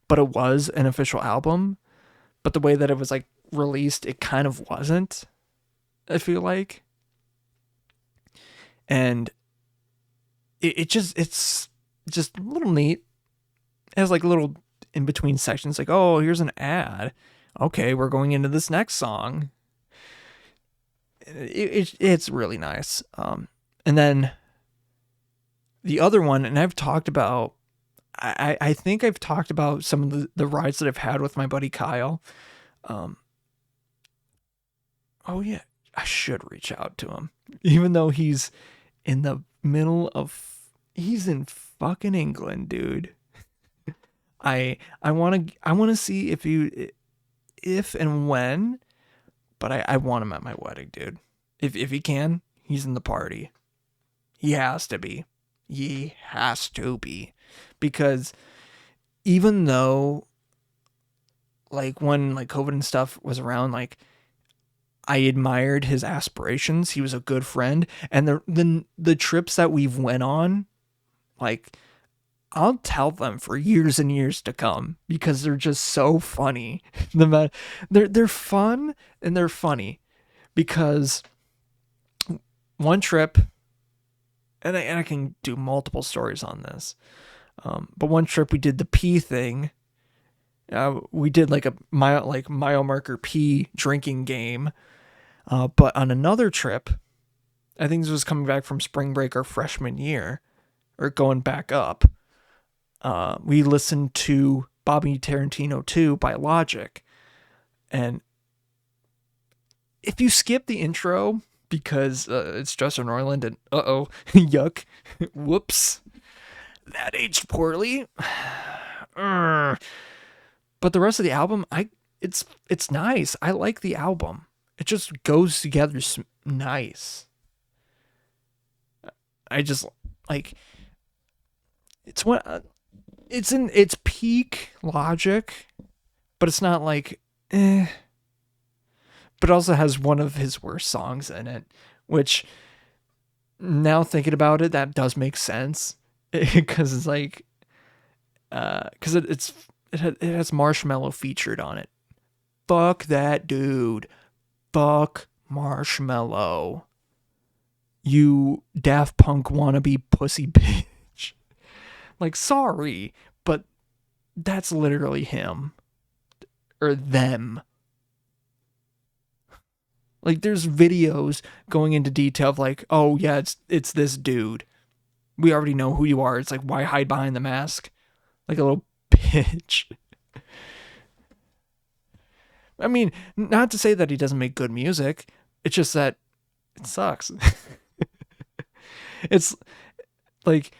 but it was an official album. But the way that it was like released, it kind of wasn't, I feel like. And it's just a little neat. It has like little in between sections, like, oh, here's an ad. Okay, we're going into this next song. It's really nice. And then the other one, and I've talked about, I think I've talked about some of the rides that I've had with my buddy Kyle. Oh yeah, I should reach out to him, even though he's in the middle of, he's in fucking England, dude. I want to see if and when, but I want him at my wedding, dude. If he can, he's in the party. He has to be. Because even though like when like COVID and stuff was around, like I admired his aspirations. He was a good friend, and the trips that we've went on, like, I'll tell them for years and years to come because they're just so funny. They're fun and they're funny, because one trip, and I can do multiple stories on this, but one trip we did the pee thing. We did like a mile marker pee drinking game. But on another trip, I think this was coming back from spring break our freshman year, or going back up. We listened to Bobby Tarantino 2 by Logic. And if you skip the intro because it's Justin Roiland and yuck, whoops, that aged poorly. But the rest of the album, it's nice. I like the album. It just goes together nice. I just like, it's in its peak Logic, but it's not like But it also has one of his worst songs in it, which, now thinking about it, that does make sense, because it's like, because it has Marshmello featured on it. Fuck that dude. Fuck Marshmello. You Daft Punk wannabe pussy bitch. Like, sorry, but that's literally him. Or them. Like, there's videos going into detail of like, oh yeah, it's this dude. We already know who you are. It's like, why hide behind the mask? Like a little bitch. I mean, not to say that he doesn't make good music. It's just that it sucks. Like,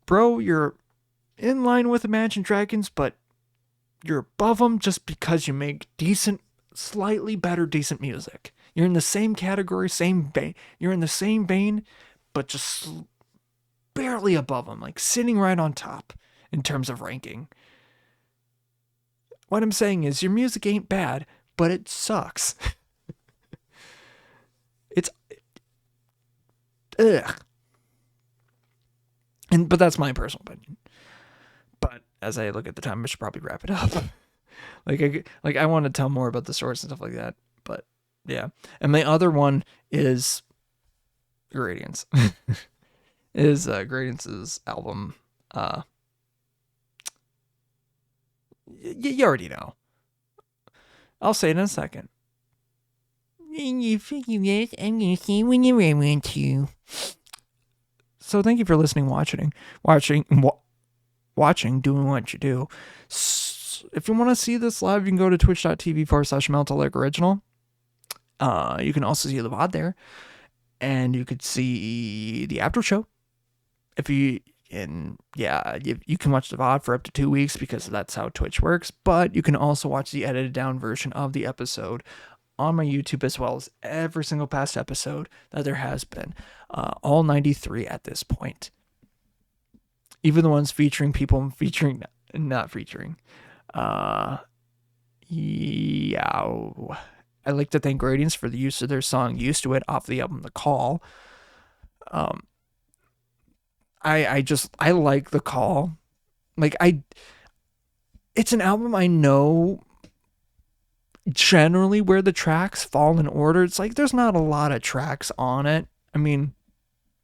bro, you're in line with Imagine Dragons, but you're above them just because you make decent, slightly better decent music. You're in the same category, same vein. You're in the same vein, but just barely above them, like sitting right on top in terms of ranking. What I'm saying is your music ain't bad, but it sucks. It's ugh. But that's my personal opinion. But as I look at the time, I should probably wrap it up. I want to tell more about the source and stuff like that. But yeah. And my other one is Gradients. Is Gradients' album. You already know. I'll say it in a second. When you figure it, I'm gonna say when you want to. So thank you for listening, watching, doing what you do. If you want to see this live, you can go to twitch.tv/Meltalike Original. You can also see the VOD there, and you could see the after show. You can watch the VOD for up to 2 weeks because that's how Twitch works. But you can also watch the edited down version of the episode on my YouTube, as well as every single past episode that there has been. All 93 at this point. Even the ones featuring people not featuring. Yeah. I'd like to thank Gradients for the use of their song Used to It off the album The Call. I like The Call. It's an album I know generally where the tracks fall in order. It's like there's not a lot of tracks on it. I mean,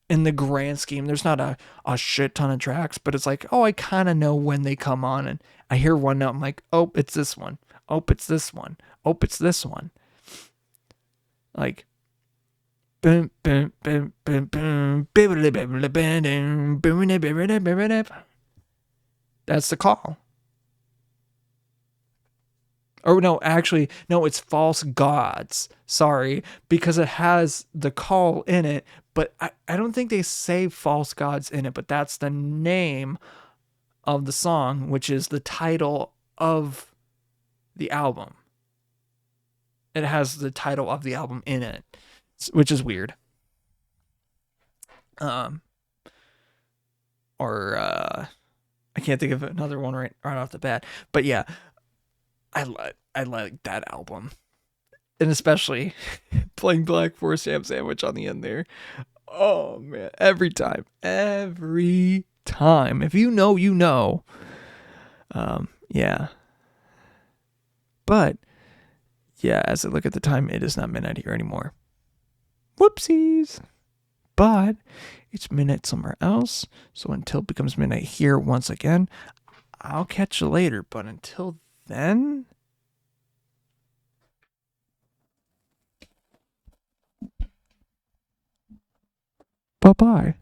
in the grand scheme, there's not a shit ton of tracks, but it's like, oh, I kind of know when they come on, and I hear one note, I'm like, oh, it's this one. Oh, it's this one. Oh, it's this one. Like, boom, boom, boom, boom, boom, that's The Call. Or no, actually, no, it's False Gods. Sorry, because it has The Call in it, but I don't think they say False Gods in it, but that's the name of the song, which is the title of the album. It has the title of the album in it, which is weird. I can't think of another one right off the bat, but yeah. I like that album, and especially playing Black Forest Ham Sandwich on the end there. Oh man, every time. If you know, you know. Yeah. But yeah, as I look at the time, it is not midnight here anymore. Whoopsies. But it's midnight somewhere else. So until it becomes midnight here once again, I'll catch you later. But until then, bye-bye.